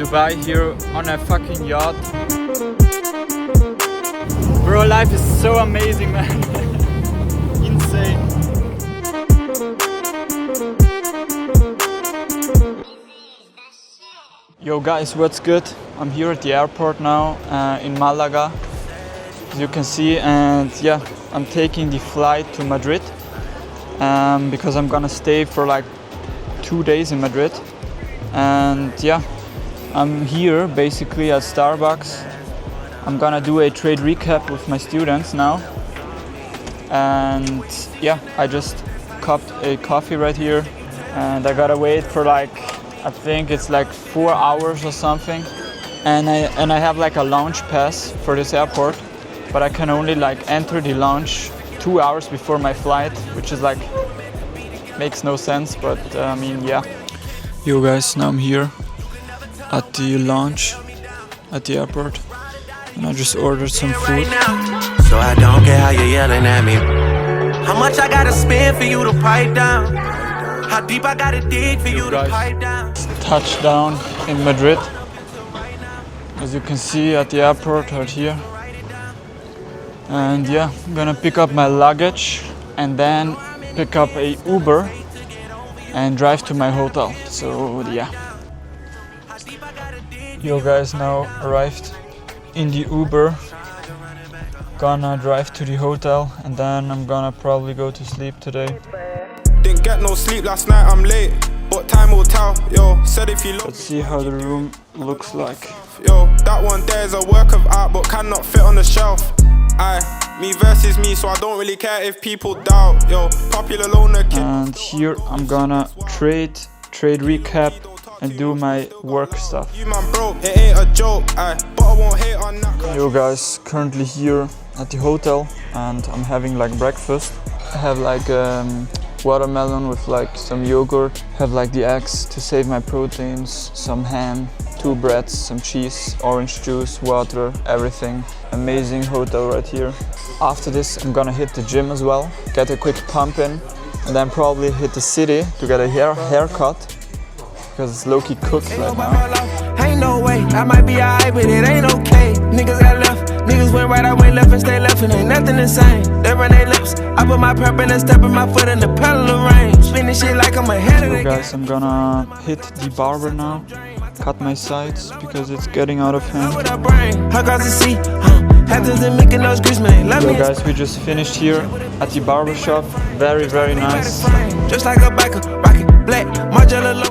Dubai here on a fucking yacht. Bro, life is so amazing, man. Insane. Yo guys, what's good? I'm here at the airport now in Malaga, as you can see, and yeah, I'm taking the flight to Madrid because I'm gonna stay for like 2 days in Madrid. And yeah, I'm here basically at Starbucks. I'm gonna do a trade recap with my students now. And yeah, I just cupped a coffee right here, and I gotta wait for like, I think it's like 4 hours or something. And I have like a lounge pass for this airport, but I can only like enter the lounge 2 hours before my flight, which is like, makes no sense, but I mean, yeah. Yo guys, now I'm here at the lounge at the airport, and I just ordered some food. So I don't care how you're yelling at me. How much I gotta spend for you to pipe down? How deep I gotta dig for you to pipe down? Touchdown in Madrid, as you can see at the airport right here. And yeah, I'm gonna pick up my luggage and then pick up a Uber and drive to my hotel. So yeah. You guys now arrived in the Uber. Gonna drive to the hotel and then I'm gonna probably go to sleep today. Didn't get no sleep last night, I'm late, but time will tell. Yo, said if you look. Let's see how the room looks like. Yo, that one there's a work of art but cannot fit on the shelf. Me versus me, so I don't really care if people doubt. Yo, popular loner kid. And here I'm gonna trade recap and do my work stuff. You man broke, it ain't a joke, but I won't hate on that. Yo guys, currently here at the hotel and I'm having like breakfast. I have like watermelon with like some yogurt, have like the eggs to save my proteins, some ham, 2 breads, some cheese, orange juice, water, everything. Amazing hotel right here. After this I'm gonna hit the gym as well, get a quick pump in, and then probably hit the city to get a haircut because it's low-key cooked right now. Ain't no way, I might be alright, but it ain't okay. Niggas got left, niggas went right, I went left and stay left, and ain't nothing the same. They run their lips, I put my purple and step in my foot in the pedal of rain. Spinning shit like I'm ahead of the game. Guys, I'm gonna hit the barber now, cut my sides because it's getting out of hand. So guys, we just finished here at the barber shop. Very, very nice. Just like a biker, rocket, black,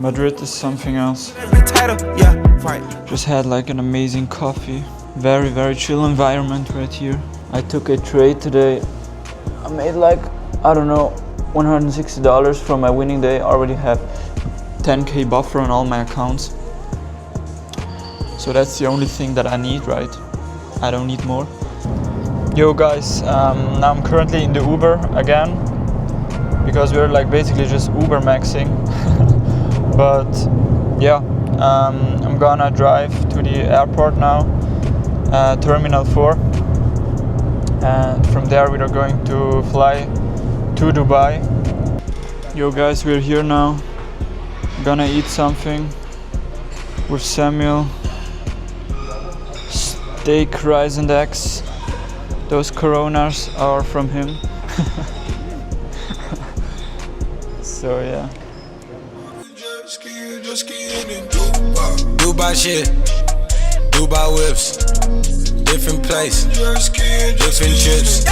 Madrid is something else. Just had like an amazing coffee. Very, very chill environment right here. I took a trade today. I made like, I don't know, $160 from my winning day. I already have 10k buffer on all my accounts. So that's the only thing that I need, right? I don't need more. Yo guys, now I'm currently in the Uber again because we're like basically just Uber maxing. But yeah, I'm gonna drive to the airport now, Terminal 4, and from there we are going to fly to Dubai. Yo guys, we're here now. I'm gonna eat something with Samuel. Steak, rice and eggs. Those Coronas are from him. So yeah. Dubai shit, Dubai whips, different place, different trips.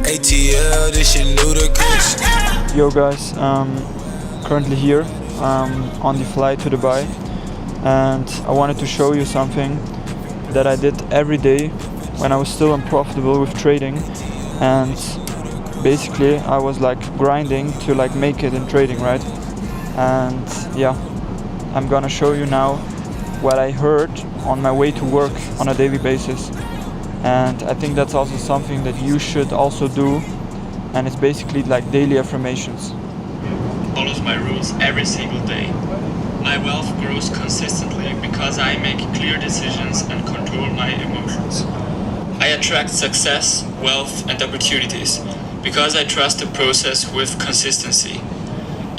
ATL, this shit ludicrous. Yo guys, currently here on the flight to Dubai, and I wanted to show you something that I did every day when I was still unprofitable with trading, and basically I was like grinding to like make it in trading, right? And yeah, I'm gonna show you now what I heard on my way to work on a daily basis, and I think that's also something that you should also do, and it's basically like daily affirmations. Follows my rules every single day. My wealth grows consistently because I make clear decisions and control my emotions. I attract success, wealth, and opportunities because I trust the process with consistency.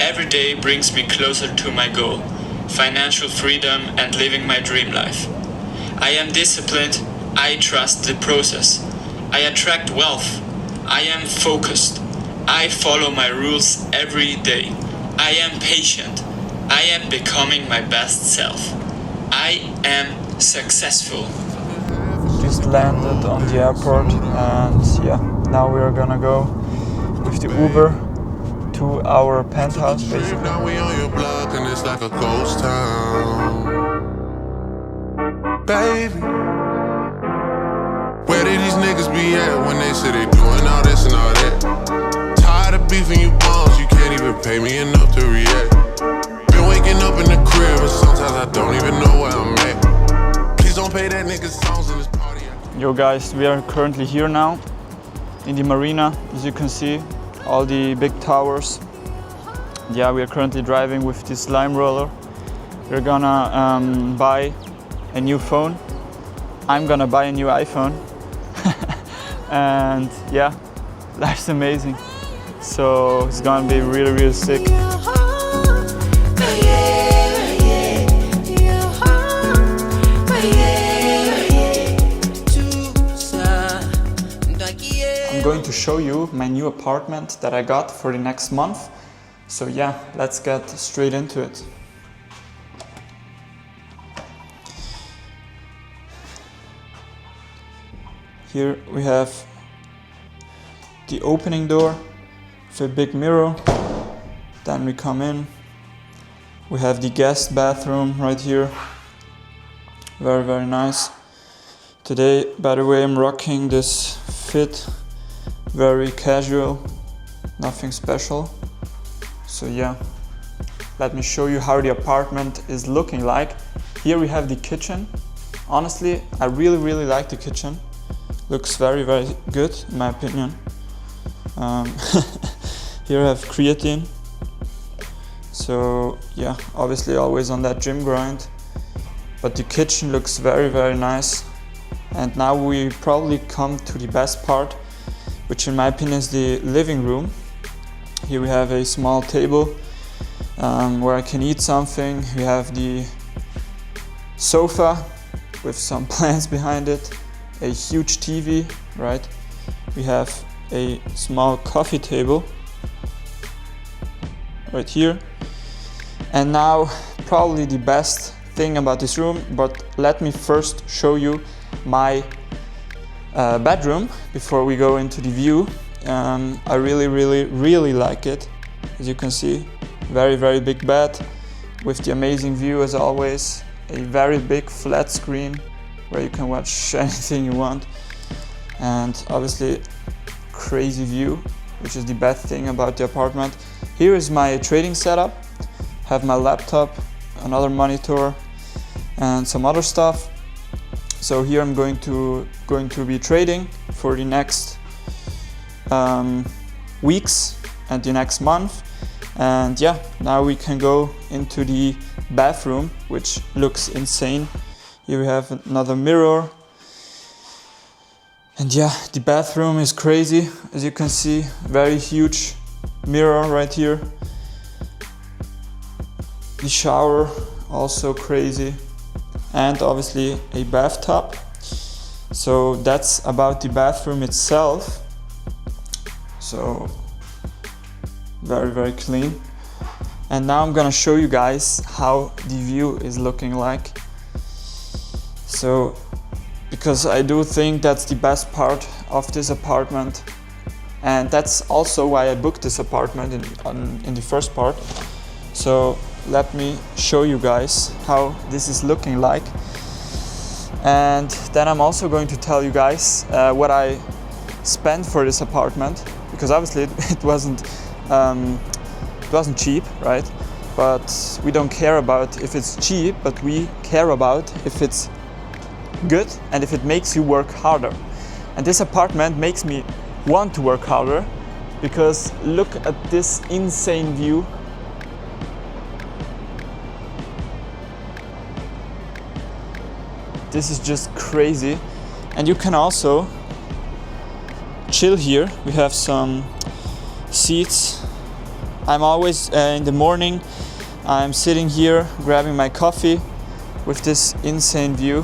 Every day brings me closer to my goal. financial freedom, and living my dream life. I am disciplined. I trust the process. I attract wealth. I am focused. I follow my rules every day. I am patient. I am becoming my best self. I am successful. Just landed on the airport, and yeah, now we are gonna go with the Uber to our penthouse basically. Now we on your block and it's like a ghost town. Baby, where did these niggas be at when they say they doing all this and all that? Tired of beefing you bums, you can't even pay me enough to react. Been waking up in the crib and sometimes I don't even know where I'm at. Please don't pay that nigga songs in this party. Yo guys, we are currently here now in the marina, as you can see, all the big towers. Yeah, we are currently driving with this lime roller. We're gonna buy a new phone. I'm gonna buy a new iPhone. And yeah, life's amazing. So it's gonna be really, really sick. I'm going to show you my new apartment that I got for the next month. So yeah, let's get straight into it. Here we have the opening door with a big mirror. Then we come in. We have the guest bathroom right here. Very, very nice. Today, by the way, I'm rocking this fit. Very casual, nothing special. So yeah, let me show you how the apartment is looking like. Here we have the kitchen. Honestly, I really, really like the kitchen. Looks very, very good in my opinion. Here I have creatine. So yeah, obviously always on that gym grind. But the kitchen looks very, very nice. And now we probably come to the best part, which in my opinion is the living room. Here we have a small table where I can eat something. We have the sofa with some plants behind it, a huge TV, right? We have a small coffee table right here. And now probably the best thing about this room, but let me first show you my bedroom before we go into the view. I really, really, really like it. As you can see, very, very big bed with the amazing view as always. A very big flat screen where you can watch anything you want. And obviously crazy view, which is the best thing about the apartment. Here is my trading setup. Have my laptop, another monitor, and some other stuff. So here I'm going to be trading for the next weeks and the next month. And yeah, now we can go into the bathroom, which looks insane. Here we have another mirror. And yeah, the bathroom is crazy. As you can see, very huge mirror right here. The shower, also crazy. And obviously a bathtub. So that's about the bathroom itself. So very, very clean. And now I'm gonna show you guys how the view is looking like. So, because I do think that's the best part of this apartment. And that's also why I booked this apartment in the first part. So let me show you guys how this is looking like. And then I'm also going to tell you guys what I spent for this apartment, because obviously it wasn't cheap, right? But we don't care about if it's cheap, but we care about if it's good and if it makes you work harder. And this apartment makes me want to work harder, because look at this insane view. This is just crazy. And you can also chill here. We have some seats. I'm always in the morning I'm sitting here grabbing my coffee with this insane view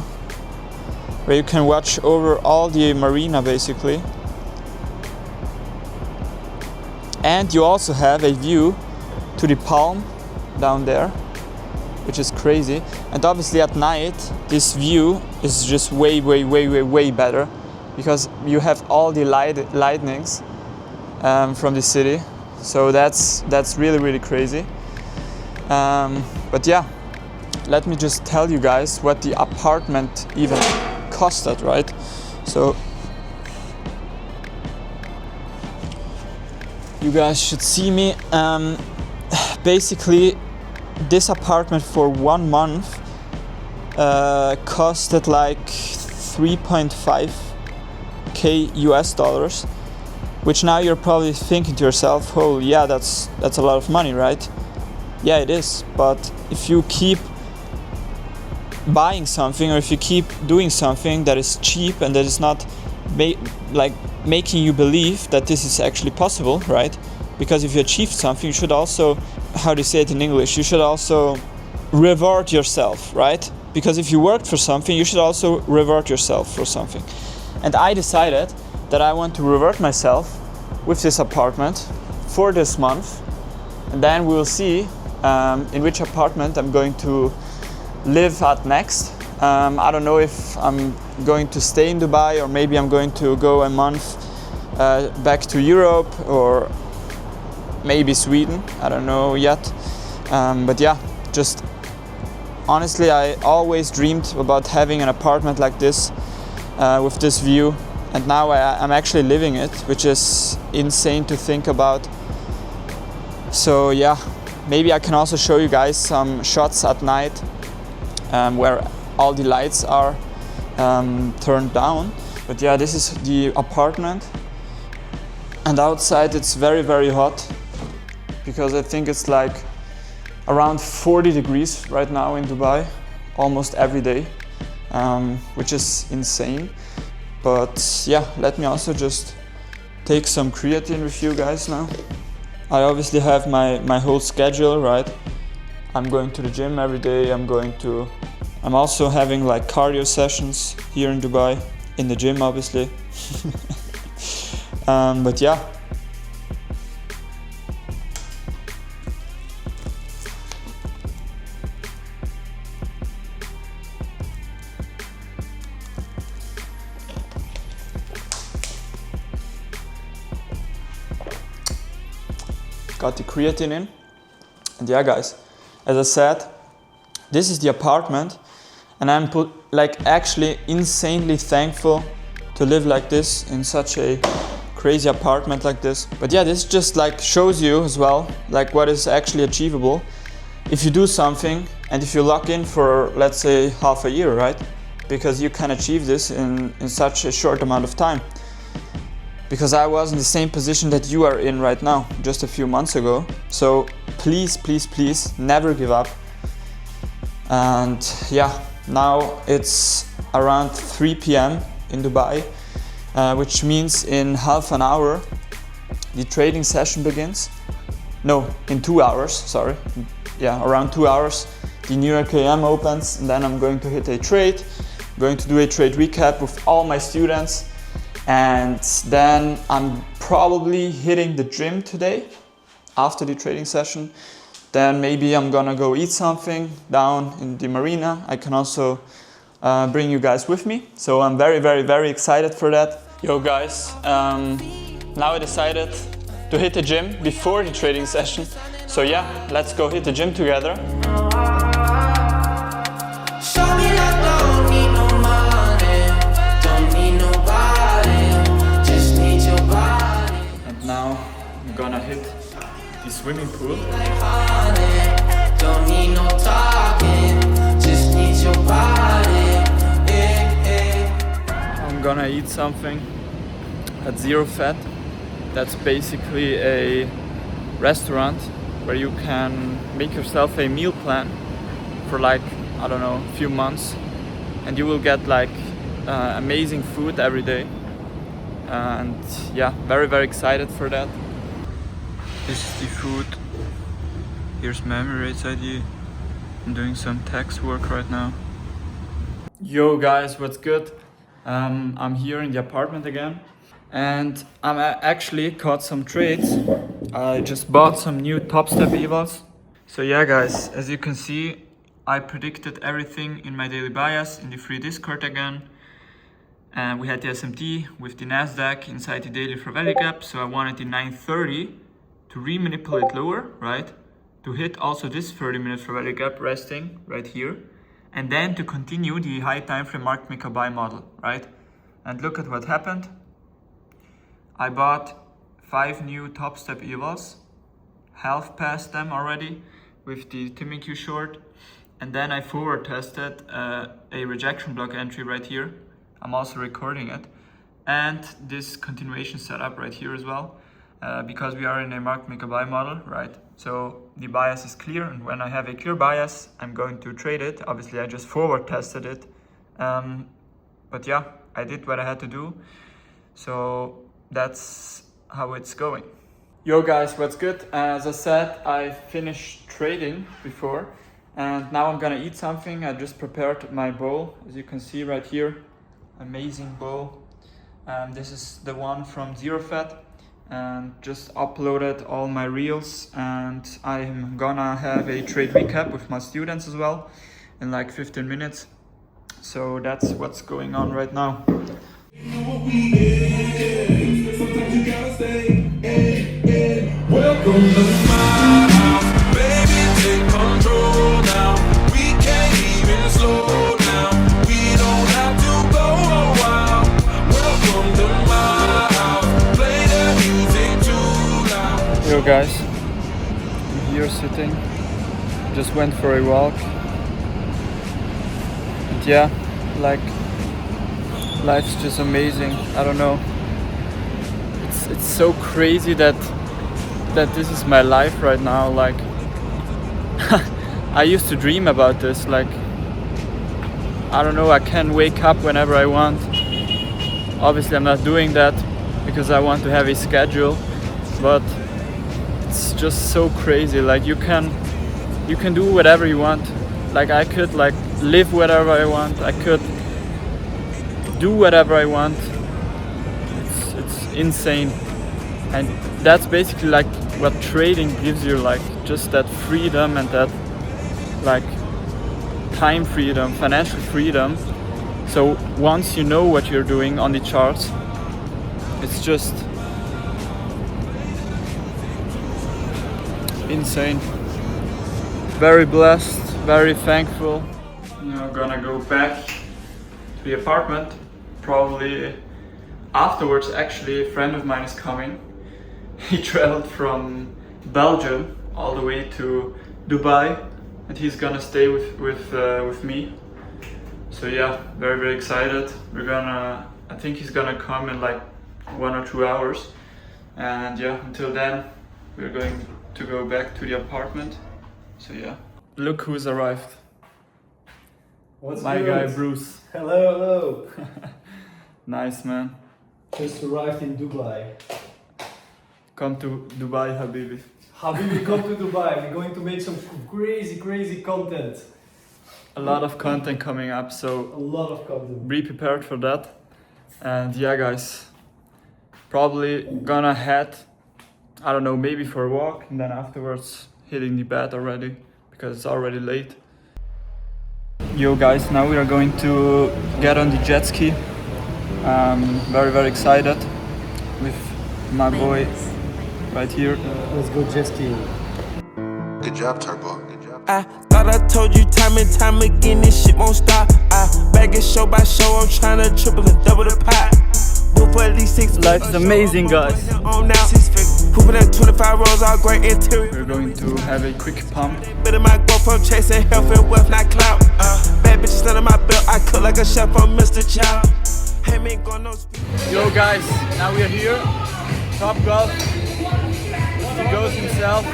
where you can watch over all the marina basically. And you also have a view to the palm down there, which is crazy. And obviously at night this view is just way better because you have all the lightnings from the city. So that's really crazy. But yeah, let me just tell you guys what the apartment even costed, right? So you guys should see me. Basically, this apartment for 1 month costed like 3.5k US dollars, which now you're probably thinking to yourself, oh yeah, that's a lot of money, right? Yeah, it is. But if you keep buying something, or if you keep doing something that is cheap and that is not making you believe that this is actually possible, right? Because if you achieve something, you should also, how do you say it in English? You should also reward yourself, right? Because if you worked for something, you should also reward yourself for something. And I decided that I want to reward myself with this apartment for this month, and then we will see in which apartment I'm going to live at next. I don't know if I'm going to stay in Dubai, or maybe I'm going to go a month back to Europe, or maybe Sweden. I don't know yet. But yeah, just honestly, I always dreamed about having an apartment like this with this view, and now I'm actually living it, which is insane to think about. So yeah, maybe I can also show you guys some shots at night where all the lights are turned down. But yeah, this is the apartment, and outside it's very hot because I think it's like around 40 degrees right now in Dubai, almost every day, which is insane. But yeah, let me also just take some creatine with you guys now. I obviously have my whole schedule, right? I'm going to the gym every day. I'm also having like cardio sessions here in Dubai, in the gym obviously. But yeah. Got the creatine in. And yeah guys, as I said, this is the apartment, and I'm actually insanely thankful to live like this in such a crazy apartment like this. But yeah, this just like shows you as well like what is actually achievable if you do something and if you lock in for, let's say, half a year, right? Because you can achieve this in such a short amount of time. Because I was in the same position that you are in right now, just a few months ago. So please never give up. And yeah, now it's around 3 p.m. in Dubai, which means in half an hour the trading session begins. No, in 2 hours, sorry. Yeah, around 2 hours the New York AM opens, and then I'm going to hit a trade. I'm going to do a trade recap with all my students. And then I'm probably hitting the gym today after the trading session. Then maybe I'm gonna go eat something down in the marina. I can also bring you guys with me. So I'm very excited for that. Yo guys, now I decided to hit the gym before the trading session. So yeah, let's go hit the gym together. Now I'm gonna hit the swimming pool. Don't need no talking, just need your body. I'm gonna eat something at Zero Fat. That's basically a restaurant where you can make yourself a meal plan for like, I don't know, a few months, and you will get like amazing food every day. And yeah, very excited for that. This is the food Here's my Emirates ID. I'm doing some tax work right now. Yo guys, what's good? I'm here in the apartment again, and actually caught some trades. I just bought some new top step evals. So yeah guys, as you can see, I predicted everything in my daily bias in the free Discord again. And we had the SMT with the Nasdaq inside the daily for value gap. So I wanted the 930 to re-manipulate lower, right? To hit also this 30-minute for value gap resting right here. And then to continue the high time frame market maker buy model, right? And look at what happened. I bought 5 new top step evals, half past them already with the timNQ short. And then I forward tested a rejection block entry right here. I'm also recording it. And this continuation setup right here as well. Because we are in a market maker buy model, right? So the bias is clear, and when I have a clear bias, I'm going to trade it. Obviously, I just forward tested it. But yeah, I did what I had to do. So that's how it's going. Yo guys, what's good? As I said, I finished trading before, and now I'm gonna eat something. I just prepared my bowl, as you can see right here. Amazing bowl. This is the one from Zero Fat. And just uploaded all my reels, and I'm gonna have a trade recap with my students as well in like 15 minutes. So that's what's going on right now. Welcome to my house, baby, take control now. We can't even slow down. We don't have to go a while. Welcome to my house, play the music too loud. Yo guys, I'm here sitting, just went for a walk. And yeah, like, life's just amazing. I don't know, it's so crazy that this is my life right now. Like, I used to dream about this. Like, I don't know, I can wake up whenever I want. Obviously I'm not doing that because I want to have a schedule, but it's just so crazy. Like, you can do whatever you want. Like, I could like live whatever I want. I could do whatever I want. It's insane. And that's basically like what trading gives you, like just that freedom and that like time freedom, financial freedom. So once you know what you're doing on the charts, it's just insane. Very blessed, very thankful. Now I'm gonna go back to the apartment. Probably afterwards, actually, a friend of mine is coming. He traveled from Belgium all the way to Dubai, and he's gonna stay with me. So yeah, very, very excited. I think he's gonna come in like 1 or 2 hours. And yeah, until then, we're going to go back to the apartment. So yeah. Look who's arrived. What's My good? guy Bruce. Hello, hello. Nice, man. Just arrived in Dubai. Come to Dubai, Habibi. Habibi, come to Dubai. We're going to make some crazy content. A lot of content coming up, A so lot of content. be prepared for that. And yeah, guys, probably gonna head, I don't know, maybe for a walk, and then afterwards hitting the bed already because it's already late. Yo guys, now we are going to get on the jet ski. Very, very excited with my boy right here. Let's go jet skiing. Good job, Turbo. Good job. I thought I told you time and time again, this shit won't stop. I bag it show by show, I'm tryna triple and double the pot. Book for at least 6 Life's amazing, guys. On now, 6 figures. Pooping at 25 rolls, all great interior. We're going to have a quick pump. Better my go from chasing health and wealth, not clout. Bad bitches under my belt, I cook like a chef on Mr. Chow. Hey, man, going no speed. Yo guys, now we are here. Top golf. The ghost himself.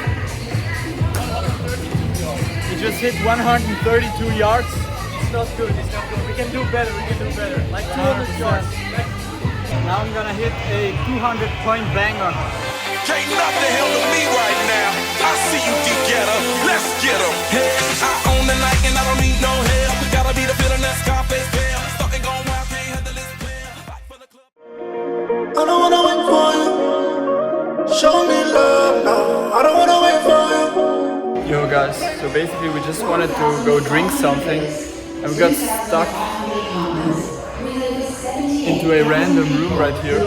He just hit 132 yards. It's not good, it's not good. We can do better, Like 200 yards. Now I'm gonna hit a 200-point banger. Can't nothing handle me right now. I see you, D-getter. Let's get 'em. I own the night and I don't need no help. Gotta be the feeling that Scarface feel. Starting going wild, can't handle this pill. Fight for the club. I don't wanna wait for you. Show me love now. I don't wanna wait for you. Yo guys, so basically we just wanted to go drink something and we got stuck into a random room right here.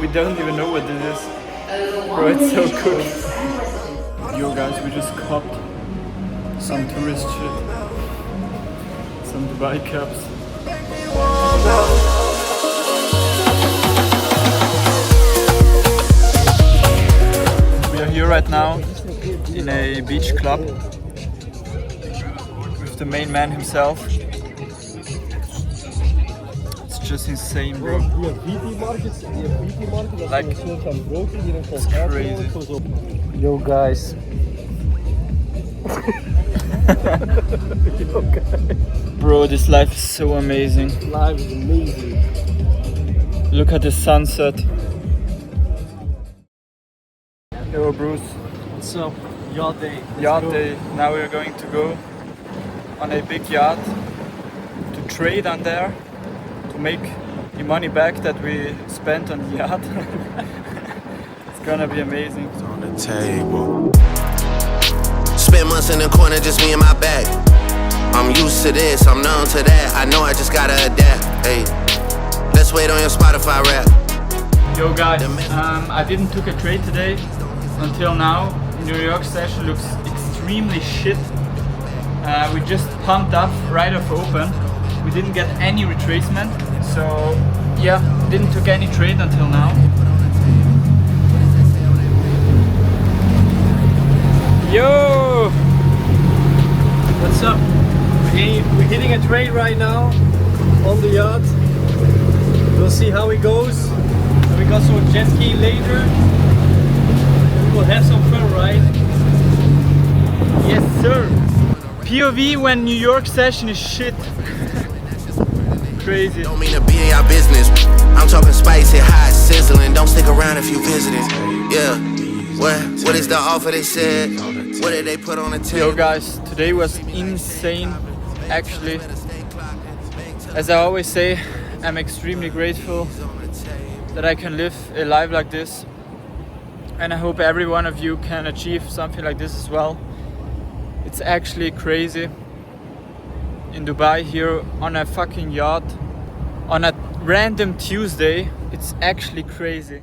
We don't even know what this is. Bro, it's so cool. Yo guys, we just copped some tourist shit. Some Dubai caps. We are here right now in a beach club with the main man himself. It's just insane, bro. Like, it's crazy. Yo guys. Bro, this life is so amazing. Life is amazing. Look at the sunset. Yo Bruce. What's up? Yacht day. Yacht day. Now we're going to go on a big yacht to trade on there to make the money back that we spent on the yacht. It's gonna be amazing. On the table. Spent months in the corner, just me and my bag. I'm used to this, I'm numb to that. I know I just gotta adapt. Hey, let's wait on your Spotify rap. Yo guys, I didn't took a trade today until now. New York session looks extremely shit. We just pumped up right off open. We didn't get any retracement, so yeah, didn't took any trade until now. Yo! What's up? We're hitting a trade right now on the yacht. We'll see how it goes. And we got some jet ski later. We will have some fun, right? Yes, sir. POV when New York session is shit. Crazy. Don't mean to be in your business. I'm talking spicy, hot, sizzling. Don't stick around if you visiting. Yeah. What is the offer they said? What did they put on the table? Yo guys, today was insane. Actually, as I always say, I'm extremely grateful that I can live a life like this. And I hope every one of you can achieve something like this as well. It's actually crazy. In Dubai here on a fucking yacht on a random Tuesday, it's actually crazy.